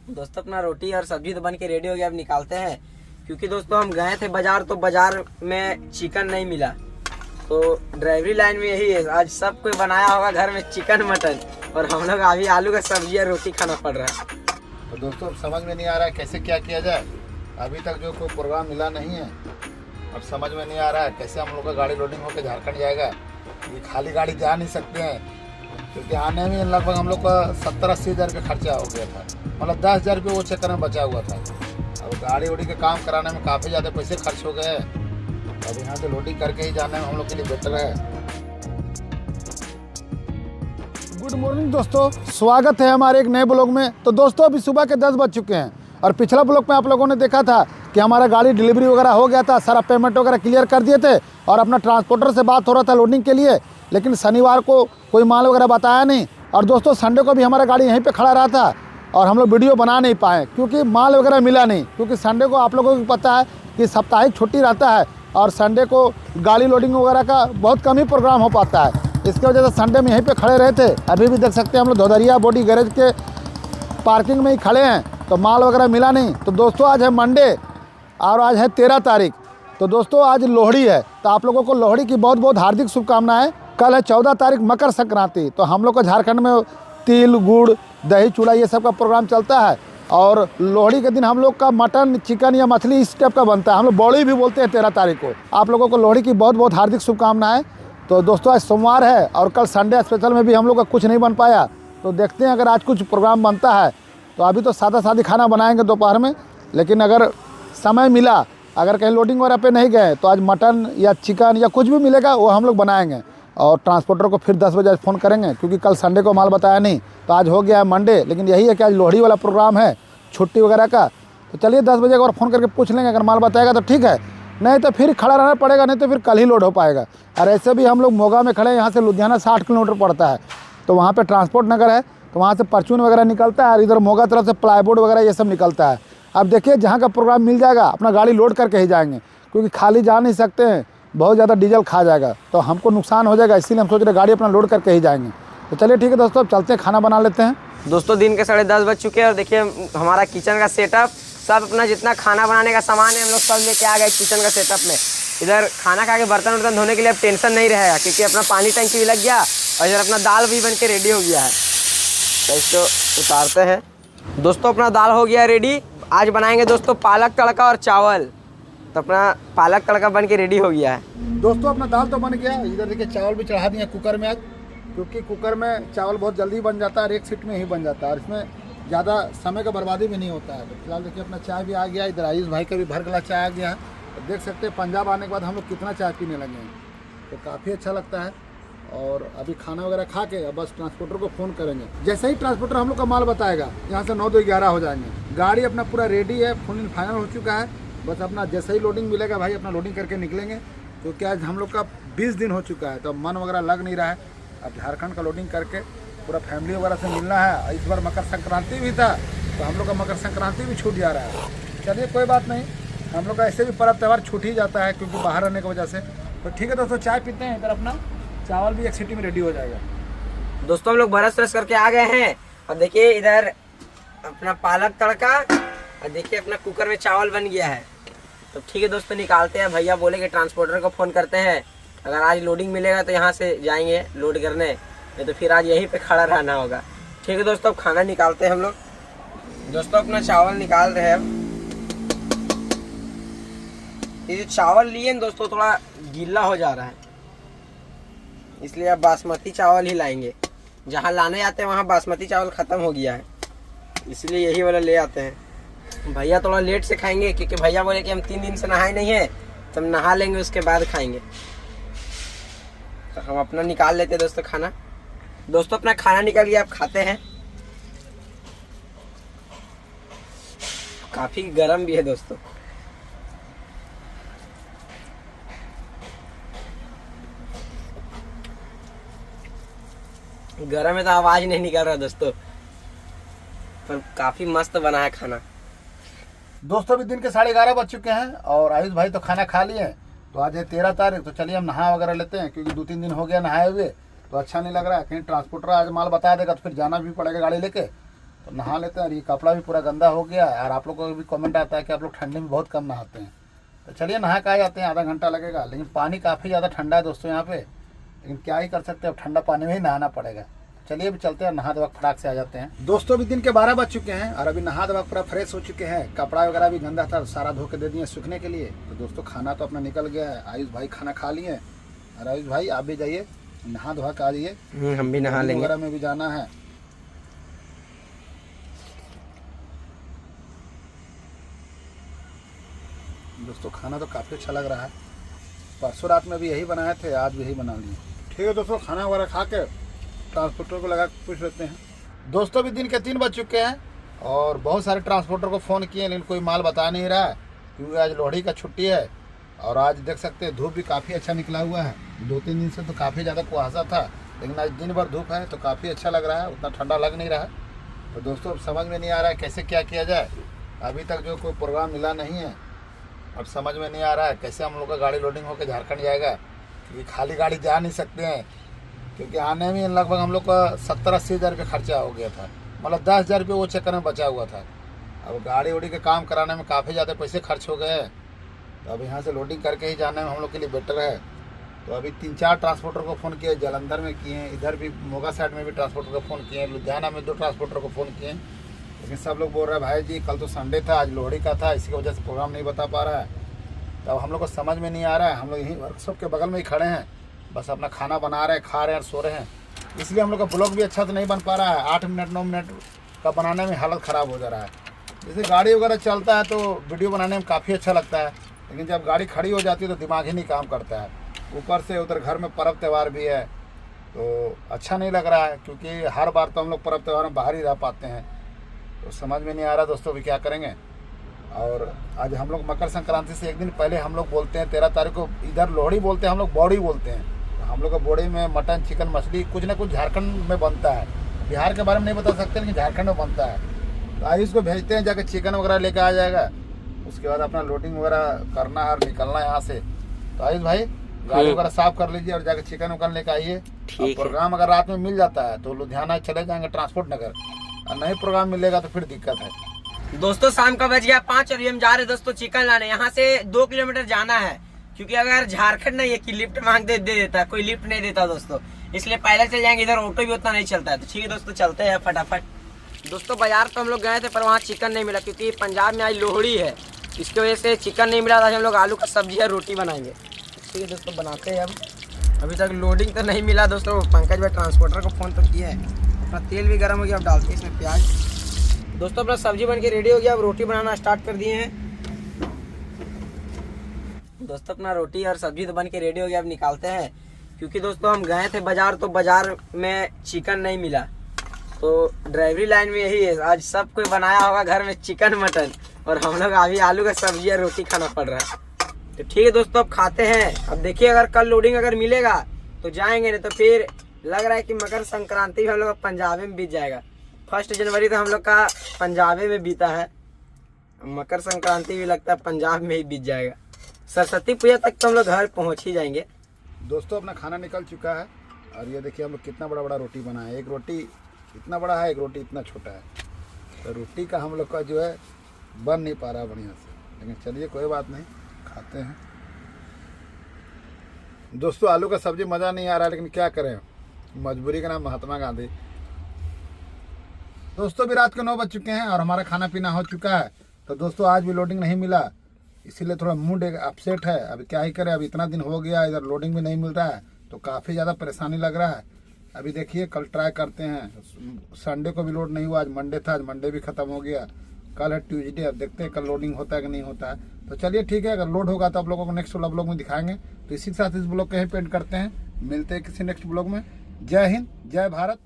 दोस्तों अपना रोटी और सब्जी तो बन के रेडी हो गया, अब निकालते हैं। क्योंकि दोस्तों हम गए थे बाजार, तो बाजार में चिकन नहीं मिला, तो ड्राइवरी लाइन में यही है, आज सब कोई बनाया होगा घर में चिकन मटन, और हम लोग अभी आलू का सब्जी और रोटी खाना पड़ रहा है। तो दोस्तों अब समझ में नहीं आ रहा है कैसे क्या किया जाए। अभी तक जो कोई प्रोग्राम मिला नहीं है, अब समझ में नहीं आ रहा है कैसे हम लोग का गाड़ी लोडिंग होकर झारखंड जाएगा। ये खाली गाड़ी जा नहीं सकते हैं, क्योंकि आने में लगभग हम लोग का 70-80 हज़ार रुपये खर्चा हो गया था, मतलब 10 हज़ार रुपये वो चक्कर में बचा हुआ था। अब गाड़ी उड़ी के काम कराने में काफ़ी ज़्यादा पैसे खर्च हो गए। अब यहाँ से लोडिंग करके ही जाने में हम लोग के लिए बेटर है। गुड मॉर्निंग दोस्तों, स्वागत है हमारे एक नए ब्लॉग में। तो दोस्तों अभी सुबह के 10 बज चुके हैं, और पिछला ब्लॉग में आप लोगों ने देखा था कि हमारा गाड़ी डिलीवरी वगैरह हो गया था, सारा पेमेंट वगैरह क्लियर कर दिए थे, और अपना ट्रांसपोर्टर से बात हो रहा था लोडिंग के लिए। लेकिन शनिवार को कोई माल वगैरह बताया नहीं, और दोस्तों संडे को भी हमारा गाड़ी यहीं पे खड़ा रहा था, और हम लोग वीडियो बना नहीं पाए क्योंकि माल वगैरह मिला नहीं। क्योंकि संडे को आप लोगों को पता है कि साप्ताहिक छुट्टी रहता है, और संडे को गाड़ी लोडिंग वगैरह का बहुत कम ही प्रोग्राम हो पाता है। इसकी वजह से संडे में यहीं पे खड़े रहे थे। अभी भी देख सकते हैं हम लोग धोदरिया बॉडी गैरेज के पार्किंग में ही खड़े हैं, तो माल वगैरह मिला नहीं। तो दोस्तों आज है मंडे, और आज है 13 तारीख। तो दोस्तों आज लोहड़ी है, तो आप लोगों को लोहड़ी की बहुत बहुत हार्दिक शुभकामनाएं। कल है 14 तारीख मकर संक्रांति, तो हम लोग को झारखंड में तिल गुड़ दही चूड़ा ये सब का प्रोग्राम चलता है, और लोहड़ी के दिन हम लोग का मटन चिकन या मछली इस टाइप का बनता है। हम लोग बौड़ी भी बोलते हैं 13 तारीख को। आप लोगों को लोहड़ी की बहुत बहुत हार्दिक शुभकामनाएं। तो दोस्तों आज सोमवार है, और कल संडे स्पेशल में भी हम लोग का कुछ नहीं बन पाया, तो देखते हैं अगर आज कुछ प्रोग्राम बनता है तो अभी तो सादा सादी खाना बनाएंगे दोपहर में। लेकिन अगर समय मिला, अगर कहीं लोडिंग वगैरह पे नहीं गए, तो आज मटन या चिकन या कुछ भी मिलेगा वो हम लोग बनाएंगे, और ट्रांसपोर्टर को फिर 10 बजे फ़ोन करेंगे, क्योंकि कल संडे को माल बताया नहीं, तो आज हो गया है मंडे। लेकिन यही है कि आज लोहड़ी वाला प्रोग्राम है छुट्टी वगैरह का, तो चलिए 10 बजे और फ़ोन करके पूछ लेंगे। अगर माल बताएगा तो ठीक है, नहीं तो फिर खड़ा रहना पड़ेगा, नहीं तो फिर कल ही लोड हो पाएगा। और ऐसे भी हम लोग मोगा में खड़े हैं, यहाँ से लुधियाना 60 किलोमीटर पड़ता है, तो वहाँ पे ट्रांसपोर्ट नगर है, तो वहाँ से परचून वगैरह निकलता है, और इधर मोगा तरफ से प्लाईवुड वगैरह ये सब निकलता है। अब देखिए जहाँ का प्रोग्राम मिल जाएगा अपना गाड़ी लोड करके ही जाएंगे, क्योंकि खाली जा नहीं सकते हैं, बहुत ज़्यादा डीजल खा जाएगा, तो हमको नुकसान हो जाएगा। इसीलिए हम सोच रहे गाड़ी अपना लोड करके ही जाएंगे। तो चलिए ठीक है दोस्तों, अब चलते हैं, खाना बना लेते हैं। दोस्तों दिन के 10:30 बज चुके हैं, और देखिए हमारा किचन का सेटअप सब अपना जितना खाना बनाने का सामान है हम लोग सब लेके आ गए किचन का सेटअप में। इधर खाना खा के बर्तन वर्तन धोने के लिए अब टेंशन नहीं रहेगा, क्योंकि अपना पानी टंकी भी लग गया, और इधर अपना दाल भी बन के रेडी हो गया है। तो इसको उतारते हैं। दोस्तों अपना दाल हो गया रेडी। आज बनाएंगे दोस्तों पालक तड़का और चावल, तो अपना पालक तड़का बन के रेडी हो गया है। दोस्तों अपना दाल तो बन गया, इधर देखिए चावल भी चढ़ा दिए कुकर में आज, क्योंकि कुकर में चावल बहुत जल्दी बन जाता है और एक सीट में ही बन जाता है, और इसमें ज़्यादा समय का बर्बादी भी नहीं होता है। तो फिलहाल देखिए अपना चाय भी आ गया, इधर आयुष भाई का भी भर गिलास चाय आ गया है। तो देख सकते हैं पंजाब आने के बाद हम लोग कितना चाय पीने लगे हैं, तो काफ़ी अच्छा लगता है। और अभी खाना वगैरह खा के अब बस ट्रांसपोर्टर को फ़ोन करेंगे। जैसे ही ट्रांसपोर्टर हम लोग का माल बताएगा, यहाँ से 9-11 हो जाएंगे। गाड़ी अपना पूरा रेडी है, फुल फाइनल हो चुका है, बस अपना जैसे ही लोडिंग मिलेगा भाई अपना लोडिंग करके निकलेंगे। तो क्या आज हम लोग का 20 दिन हो चुका है, तो मन वगैरह लग नहीं रहा है। अब झारखंड का लोडिंग करके पूरा फैमिली वगैरह से मिलना है। इस बार मकर संक्रांति भी था, तो हम लोग का मकर संक्रांति भी छूट जा रहा है। चलिए कोई बात नहीं, हम लोग का ऐसे भी पर्व त्यौहार छूट ही जाता है, क्योंकि बाहर रहने की वजह से। तो ठीक है दोस्तों, चाय पीते हैं, इधर अपना चावल भी एक सीटी में रेडी हो जाएगा। दोस्तों हम लोग ब्रश व्रश करके आ गए हैं, और देखिए इधर अपना पालक तड़का, और देखिए अपना कुकर में चावल बन गया है। तो ठीक है दोस्तों निकालते हैं। भैया बोले कि ट्रांसपोर्टर को फ़ोन करते हैं, अगर आज लोडिंग मिलेगा तो यहाँ से जाएंगे लोड करने, नहीं तो फिर आज यहीं पे खड़ा रहना होगा। ठीक है दोस्तों, अब खाना निकालते हैं हम लोग। दोस्तों अपना चावल निकाल रहे हैं अब। ये जो चावल लिए ना दोस्तों थोड़ा गीला हो जा रहा है, इसलिए अब बासमती चावल ही लाएंगे। जहाँ लाने आते हैं वहाँ बासमती चावल ख़त्म हो गया है, इसलिए यही वाला ले आते हैं। भैया थोड़ा लेट से खाएंगे, क्योंकि भैया बोले कि हम 3 दिन से नहाए नहीं है, तो हम नहा लेंगे उसके बाद खाएंगे। तो हम अपना निकाल लेते हैं दोस्तों खाना। दोस्तों अपना खाना निकल गया, अब खाते हैं। काफ़ी गर्म भी है दोस्तों। गरम है तो आवाज नहीं निकल रहा दोस्तों, पर काफी मस्त बना है खाना। दोस्तों अभी दिन के 11:30 बज चुके हैं, और आयुष भाई तो खाना खा लिए। तो आज है 13 तारीख, तो चलिए हम नहा वगैरह लेते हैं, क्योंकि 2-3 दिन हो गया नहाए हुए, तो अच्छा नहीं लग रहा है। कहीं ट्रांसपोर्टर आज माल बता देगा तो फिर जाना भी पड़ेगा गाड़ी लेके। तो नहा लेते हैं। और ये कपड़ा भी पूरा गंदा हो गया है। और आप लोग को भी कमेंट आता है कि आप लोग ठंडी में बहुत कम नहाते हैं, तो चलिए नहा के आ जाते हैं। आधा घंटा लगेगा, लेकिन पानी काफ़ी ज़्यादा ठंडा है दोस्तों यहाँ पे, लेकिन क्या ही कर सकते हैं, अब ठंडा पानी में ही नहाना पड़ेगा। चलिए अभी चलते हैं, नहा धोवा फटाक से आ जाते हैं। दोस्तों अभी दिन के 12 बज चुके हैं और अभी नहा धोवा पूरा फ्रेश हो चुके हैं। कपड़ा वगैरह भी गंदा था, सारा धो के दे दिए सूखने के लिए। तो दोस्तों खाना तो अपना निकल गया है। आयुष भाई खाना खा लिए, और आयुष भाई आप भी जाइए नहा धोवा के आ जाइए। हम भी नहा लेंगे, वगैरह में भी जाना है। दोस्तों खाना तो काफ़ी अच्छा लग रहा है। परसों रात में भी यही बनाए थे, आज भी यही बना लिए। ठीक है दोस्तों, खाना वगैरह खा के ट्रांसपोर्टर को लगा के पूछ लेते हैं। दोस्तों भी दिन के 3 बज चुके हैं और बहुत सारे ट्रांसपोर्टर को फ़ोन किए, लेकिन कोई माल बता नहीं रहा है, क्योंकि आज लोहड़ी का छुट्टी है। और आज देख सकते हैं धूप भी काफ़ी अच्छा निकला हुआ है। 2-3 दिन से तो काफ़ी ज़्यादा कुहासा था, लेकिन आज दिन भर धूप है तो काफ़ी अच्छा लग रहा है, उतना ठंडा लग नहीं रहा है। तो दोस्तों अब समझ में नहीं आ रहा है कैसे क्या किया जाए। अभी तक जो कोई प्रोग्राम मिला नहीं है, अब समझ में नहीं आ रहा है कैसे हम लोग का गाड़ी लोडिंग होकर झारखंड जाएगा, क्योंकि खाली गाड़ी जा नहीं सकते हैं। क्योंकि आने में लगभग हम लोग का 70-80 हज़ार रुपये खर्चा हो गया था, मतलब 10 हज़ार रुपये वो चक्कर में बचा हुआ था। अब गाड़ी उड़ी के काम कराने में काफ़ी ज़्यादा पैसे खर्च हो गए हैं, तो अब यहाँ से लोडिंग करके ही जाने में हम लोग के लिए बेटर है। तो अभी 3-4 ट्रांसपोर्टर को फ़ोन किए, जालंधर में किए हैं, इधर भी मोगा साइड में भी ट्रांसपोर्टर को फ़ोन किए हैं, लुधियाना में 2 ट्रांसपोर्टर को फ़ोन किए हैं। लेकिन सब लोग बोल रहे हैं भाई जी कल तो संडे था, आज लोहड़ी का था, इसी की वजह से प्रोग्राम नहीं बता पा रहा है। तो अब हम लोग को समझ में नहीं आ रहा है। हम लोग यहीं वर्कशॉप के बगल में ही खड़े हैं, बस अपना खाना बना रहे हैं, खा रहे हैं और सो रहे हैं। इसलिए हम लोग का ब्लॉग भी अच्छा तो नहीं बन पा रहा है। 8 मिनट 9 मिनट का बनाने में हालत ख़राब हो जा रहा है। जैसे गाड़ी वगैरह चलता है तो वीडियो बनाने में काफ़ी अच्छा लगता है, लेकिन जब गाड़ी खड़ी हो जाती है तो दिमाग ही नहीं काम करता है। ऊपर से उधर घर में पर्व त्यौहार भी है, तो अच्छा नहीं लग रहा है, क्योंकि हर बार तो हम लोग पर्व त्यौहार में बाहर ही रह पाते हैं। तो समझ में नहीं आ रहा दोस्तों भी क्या करेंगे। और आज हम लोग मकर संक्रांति से एक दिन पहले हम लोग बोलते हैं 13 तारीख को, इधर लोहड़ी बोलते हैं, हम लोग बौड़ी बोलते हैं। तो हम लोग का बौड़ी में मटन चिकन मछली कुछ ना कुछ झारखंड में बनता है। बिहार के बारे में नहीं बता सकते, लेकिन झारखंड में बनता है। तो आयुष को भेजते हैं, जाकर चिकन वगैरह लेकर आ जाएगा। उसके बाद अपना लोडिंग वगैरह करना है और निकलना है यहाँ से। तो आयुष भाई गाड़ी वगैरह साफ कर लीजिए और जाकर चिकन वगैरह लेकर आइए। प्रोग्राम अगर रात में मिल जाता है तो लुधियाना चले जाएंगे ट्रांसपोर्ट नगर, और नहीं प्रोग्राम मिलेगा तो फिर दिक्कत है। दोस्तों शाम का बज गया 5 और हम जा रहे हैं दोस्तों चिकन लाने। यहाँ से 2 किलोमीटर जाना है, क्योंकि अगर झारखंड नहीं है कि लिफ्ट मांगते दे देता है, कोई लिफ्ट नहीं देता दोस्तों, इसलिए पैदल चल जाएंगे। इधर ऑटो भी उतना नहीं चलता है। तो ठीक है दोस्तों चलते हैं फटाफट। दोस्तों बाजार तो हम लोग गए थे, पर वहाँ चिकन नहीं मिला, क्योंकि पंजाब में आज लोहड़ी है, इसकी वजह से चिकन नहीं मिला था। हम लोग आलू का सब्जी और रोटी बनाएंगे। ठीक है दोस्तों बनाते हैं। अब अभी तक लोडिंग तो नहीं मिला दोस्तों। पंकज भाई ट्रांसपोर्टर को फ़ोन तो किया है। अपना तेल भी गर्म हो गया, अब डालते हैं इसमें प्याज। दोस्तों अपना सब्जी बन के रेडी हो गया, अब रोटी बनाना स्टार्ट कर दिए हैं। दोस्तों अपना रोटी और सब्जी तो बन के रेडी हो गया, अब निकालते हैं। क्योंकि दोस्तों हम गए थे बाजार, तो बाजार में चिकन नहीं मिला। तो ड्राइवरी लाइन में यही है, आज सब कोई बनाया होगा घर में चिकन मटन, और हम लोग अभी आलू का सब्जी और रोटी खाना पड़ रहा है। तो ठीक है दोस्तों अब खाते हैं। अब देखिए अगर कल लोडिंग अगर मिलेगा तो जाएंगे, नहीं तो फिर लग रहा है कि मकर संक्रांति भी हम लोग पंजाब में बीत जाएगा। 1 जनवरी तो हम लोग का पंजाब में बीता है, मकर संक्रांति भी लगता है पंजाब में ही बीत जाएगा। सरस्वती पूजा तक तो हम लोग घर पहुंच ही जाएंगे। दोस्तों अपना खाना निकल चुका है, और ये देखिए हम लोग कितना बड़ा बड़ा रोटी बनाया है। एक रोटी इतना बड़ा है, एक रोटी इतना छोटा है। तो रोटी का हम लोग का जो है बन नहीं पा रहा बढ़िया से, लेकिन चलिए कोई बात नहीं, खाते हैं। दोस्तों आलू का सब्जी मज़ा नहीं आ रहा है, लेकिन क्या करें, मजबूरी का नाम महात्मा गांधी। दोस्तों भी रात के 9 बज चुके हैं और हमारा खाना पीना हो चुका है। तो दोस्तों आज भी लोडिंग नहीं मिला, इसीलिए थोड़ा मूड अपसेट है। अभी क्या ही करें, अभी इतना दिन हो गया, इधर लोडिंग भी नहीं मिल रहा है, तो काफ़ी ज़्यादा परेशानी लग रहा है। अभी देखिए कल ट्राई करते हैं। संडे को भी लोड नहीं हुआ, आज मंडे था, आज मंडे भी ख़त्म हो गया। कल है ट्यूसडे, अब देखते हैं कल लोडिंग होता है कि नहीं होता है। तो चलिए ठीक है, अगर लोड होगा तो आप लोगों को नेक्स्ट वाला ब्लॉग में दिखाएंगे। तो इसी के साथ इस ब्लॉग को यहीं पेंट करते हैं। मिलते हैं किसी नेक्स्ट ब्लॉग में। जय हिंद, जय भारत।